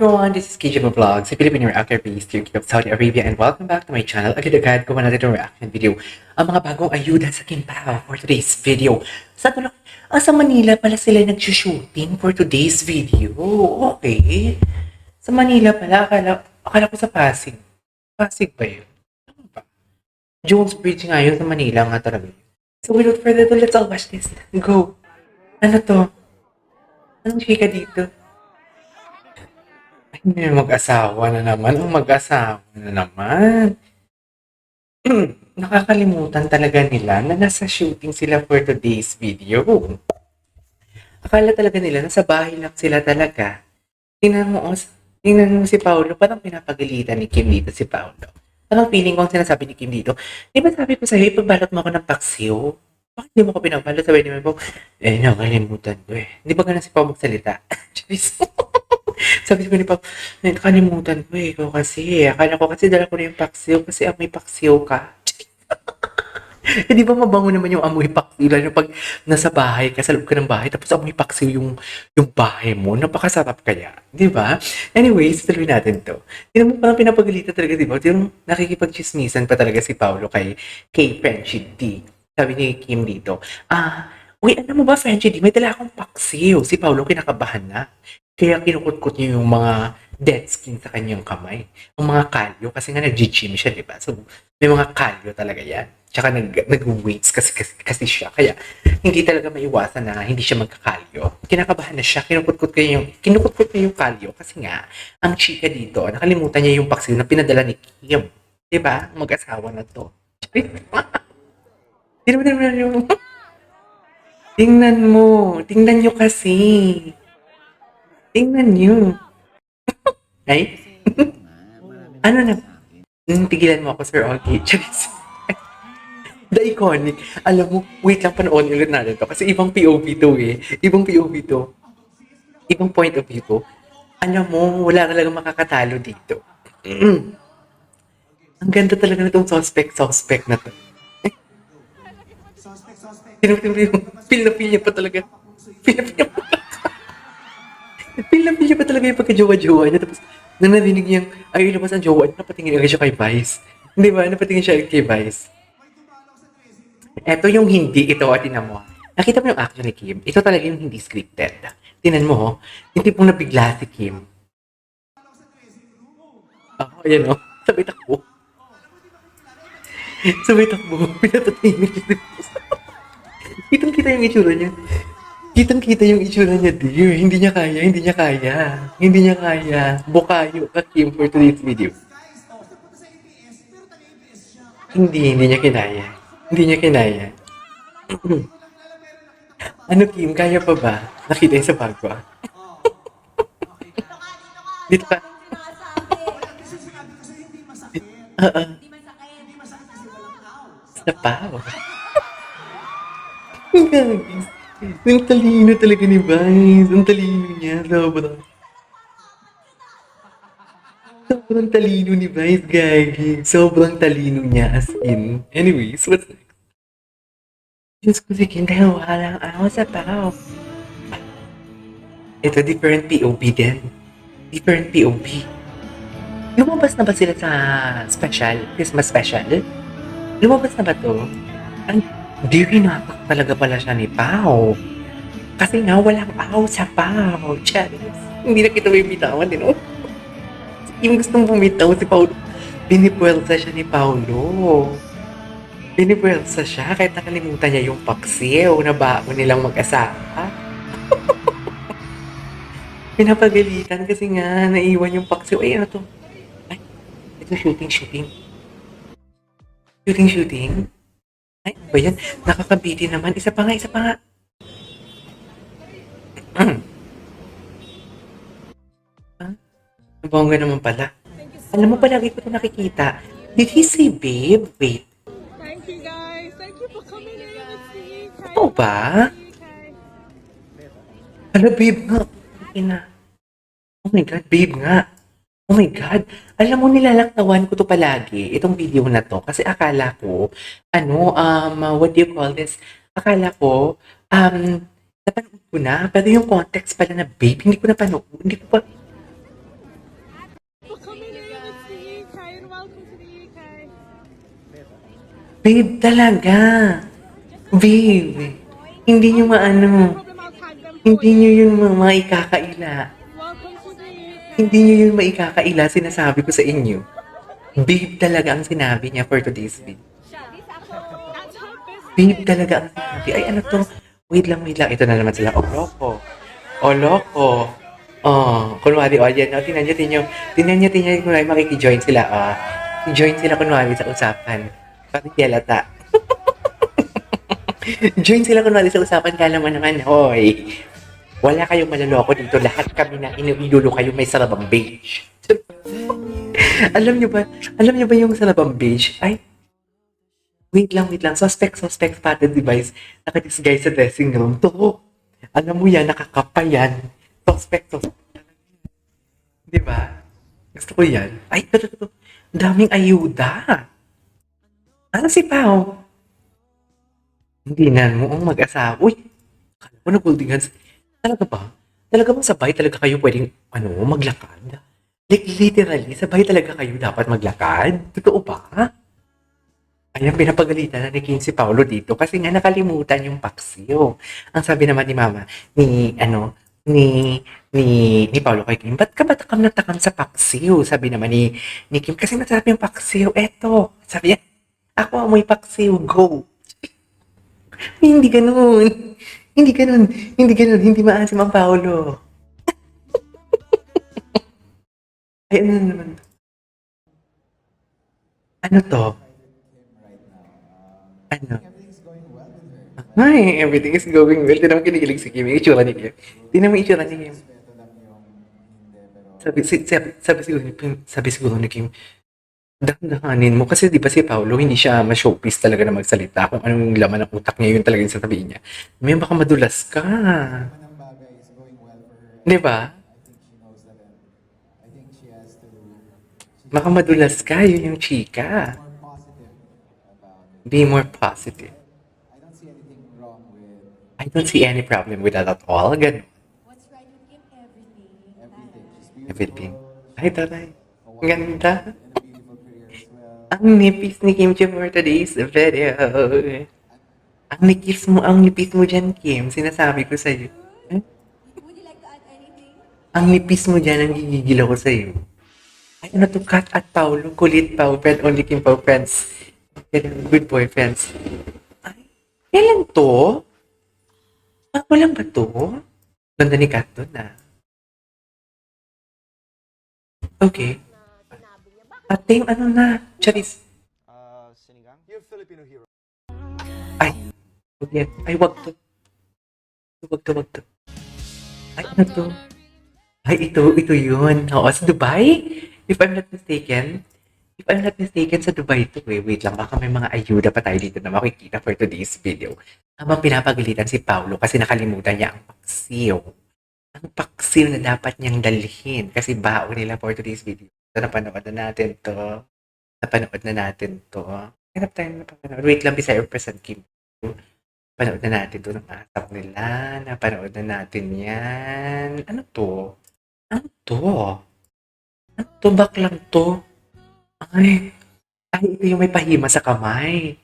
everyone, this is KJ Vlogs, a Filipino reactor based here of Saudi Arabia, and welcome back to my channel. Agad-agad ko natin itong reaction video. Ang mga bagong ayuda sa Kimbao for today's video. Sa Manila pala sila nag-shooting for today's video. Okay. Sa Manila pala, akala ko sa Pasig. Pasig ba yun? Ano ba? Jones Bridge nga yun, sa Manila nga talaga. So without further ado, let's all watch this. Go. Ano to? Anong chika dito? Ay, mag-asawa na naman. Ang mag-asawa na naman. Nakakalimutan talaga nila na nasa shooting sila for today's video. Akala talaga nila nasa bahay lang sila talaga. Tingnan mo si Paolo, parang pinapagalitan ni Kim dito si Paolo. Parang feeling ko ang sinasabi ni Kim dito, di ba sabi ko sa'yo, ipagbalot mo ako ng paksiw? Bakit di mo ko pinabalot? Sabi naman po, nakalimutan ko eh. Di ba ganun si Pao magsalita? Sabi ko ni Pao, nakalimutan ko eh. Ikaw kasi, akala ko kasi dala ko na yung paksiw kasi amoy paksiw ka. Di ba mabango naman yung amoy paksiw? Lalo pag nasa bahay ka, sa loob ka ng bahay, tapos amoy paksiw yung bahay mo. Napakasarap kaya. Di ba? Anyways, tuloy natin to. Hindi mo parang pinapagalitan talaga, di ba? Yung nakikipag-chismisan pa talaga si Paolo kay Frenchie D. Sabi ni Kim dito, uy, ano mo ba, Frenchie D? May dala akong paksiw. Si Paolo kinakabahan na. Kaya kinukutkot niya yung mga dead skin sa kanyang kamay. Ang mga kalyo, kasi nga nag-gym siya, di ba? So, may mga kalyo talaga yan. Tsaka nag-weights kasi siya. Kaya, hindi talaga maiwasan na hindi siya magkakalyo. Kinakabahan na siya. Kinukutkot niya yung kalyo. Kasi nga, ang chika dito, nakalimutan niya yung paksiw na pinadala ni Kim. Di ba? Mag-asawa na to. Tingnan mo. Tingnan nyo kasi. Tingnan nyo. Ay? Ano na? Tigilan mo ako, Sir Olgie. Charis. The iconic. Alam mo, wait lang, panoorin ulit natin to. Kasi ibang POV to eh. Ibang POV to. Ibang point of view to. Alam mo, wala talagang makakatalo dito. Ang ganda talaga nitong suspect na to. Feel na feel niya pa talaga. Feel na feel niya pa talaga yung pagka-jowa-jowa niya. Tapos, nang narinig niyang, ayun naman ang jowa niya, napatingin agad siya kay Vice. Di ba? Napatingin siya kay Vice. Eto yung hindi ito, tinan mo. Nakita mo yung action ni Kim? Ito talaga yung hindi scripted. Tinan mo, yung tipong nabigla si Kim. Ayan o. Sabay takbo. Pinapatingin niya. Kitang-kita yung itsura niya. Kitang-kita yung itsura niya, dear. Hindi niya kaya. Bukayo ka, Kim, for today's video. Hindi niya kinaya. Ano, Kim, kaya pa ba? Nakita yung sa bago, Dito ka. Sa pao. Ang talino talaga ni Vice. Ang talino niya. Sobrang talino ni Vice, gagi. Sobrang talino niya, as in. Anyways, what's next? Diyos ko, sige, dahil walang ako sa pao. Ito, different POV din. Different POV. Lumabas na ba sila sa Christmas special? Lumabas na ba to? Di hinatak talaga pala siya ni Pao. Kasi nga walang aw sa Pao. Charis. Hindi na kita may bitawan din, Yung gustong bumitaw si Paolo. Binipuelsa siya ni Paolo. Binipuelsa siya kahit nakalimutan niya yung paksiw na baon nilang mag-asawa. Pinapagalitan kasi nga naiwan yung paksiw. Ay, ano to? Ay, ito shooting. Shooting? Ay, ba yan? Nakakabiti naman. Isa pa nga. Bongga naman pala. Alam mo, palagi ko ito nakikita. Did he say babe? Wait. Thank you guys. Thank you for coming in with me. Ito ba? Ala, babe nga. Oh my God, babe nga. Oh my God. Alam mo, nilalaktawan ko to palagi, itong video na to. Kasi akala ko, what do you call this? Akala ko, napanood ko na. Pero yung context pala na babe, hindi ko napanood. Hindi ko pa, Babe, talaga. Babe, hindi nyo maano. Problem, I'll tag them for Hindi you. nyo yun maikakaila. Welcome to the Hindi nyo yun maikakaila, sinasabi ko sa inyo. Babe talaga ang sinabi niya for today's video. That's her business. Babe talaga ang sinabi. Ay, ano to? Wait lang, wait lang. Ito na naman sila. Oh, loko. Oh, loko. Oh, kunwari, oh, yan. Oh, tinan nyo. Kunwari, makikijoin sila. Oh. Join sila kunwari sa usapan. Pati yalata. Join sila kunwari sa usapan. Kala mo naman, hoy. Wala kayong maloloko dito. Lahat kami na inuilulo kayo may sarabang beige. Alam nyo ba yung sarabang beige? Ay, wait lang. Suspect spotted device. Nakadisguise sa dressing room. To. Alam mo yan, nakakapayan. Suspect. Di ba? Gusto ko yan. Ay, ito. Daming ayuda. Ano si Pao? Hindi na mo ang mag-asawa. Uy, kala ko nag-holding hands. Talaga ba? Talaga bang sabay talaga kayo pwedeng, maglakad? Like, literally, sabay talaga kayo dapat maglakad? Totoo ba? Ayan, pinapagalitan na ni King si Paolo dito kasi nga nakalimutan yung paksiw. Ang sabi naman ni Mama, ni Paolo kay Kim, ba't ka ba takam na takam sa paksiw? Sabi naman ni Kim, kasi masarap yung paksiw. Eto, sabi niya, ako amoy paksiw, go. Hindi ganun. Hindi maasim ang Paolo. Ay, ano naman? Ano to? Ano? Ay, everything is going well. Tinan mo kinikilig si Kim. Yung itsura ni Kim. Tinan mo yung itsura ni Kim. Sabi siguro ni Kim, dahan-dahanin mo. Kasi di ba si Paolo, hindi siya ma-showpiece talaga na magsalita. Kung anong laman ng utak niya, yun talaga yung sasabihin niya. May baka madulas ka. Di ba? Baka madulas ka, yun yung chika. Be more positive. I don't see any problem with that at all. Ganun. What's right with Kim? Everything. Everything. Ay, taray. Ang ganda. Ang nipis ni Kim Chiu for today's video. Ang nipis mo dyan, Kim. Sinasabi ko sa'yo. Eh? Would you like to add anything? Ang nipis mo dyan, ang gigigil ako sa'yo. Ay, ano to? Kat at Paulo. Kulit Pau. Friend only Kim Pau friends. Good boyfriends. Ay, kailan to? Ako lang ba to? Ganda ni Kat doon, ah. Okay. Ate, ano na? Charis. Sinigang? Yung Filipino hero. Ay, wag yan. Ay, wag to. Wag to. Ay, ano to? Ay, ito yun. Oo, sa Dubai? If I'm not mistaken, sa Dubai to eh. Wait lang, baka may mga ayuda pa tayo dito na makikita for today's video. Habang pinapagalitan si Paulo kasi nakalimutan niya ang paksiw. Ang paksiw na dapat niyang dalhin kasi baon nila for today's video. So, napanood na natin to. Hanap tayo na napanood. Wait lang, Bisaya Present Kim. Napanood na natin to ng asap nila. Napanood na natin yan. Ano to? Baklang to? Ay, ito yung may pahima sa kamay.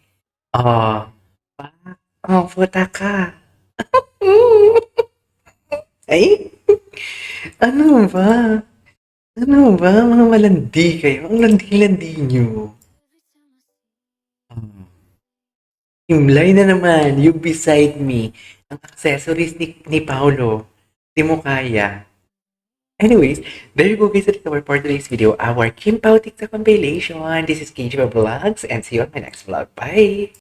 Oh, puta ka. Ay, ano ba? Mga malandi kayo. Ang landi-landi nyo. Himlay na naman, you beside me. Ang accessories ni Paolo. Di mo kaya. Anyways, there you go guys. That's our for today's video. Our Kim Pao TikTok compilation. This is KJ Vlogs and see you on my next vlog. Bye!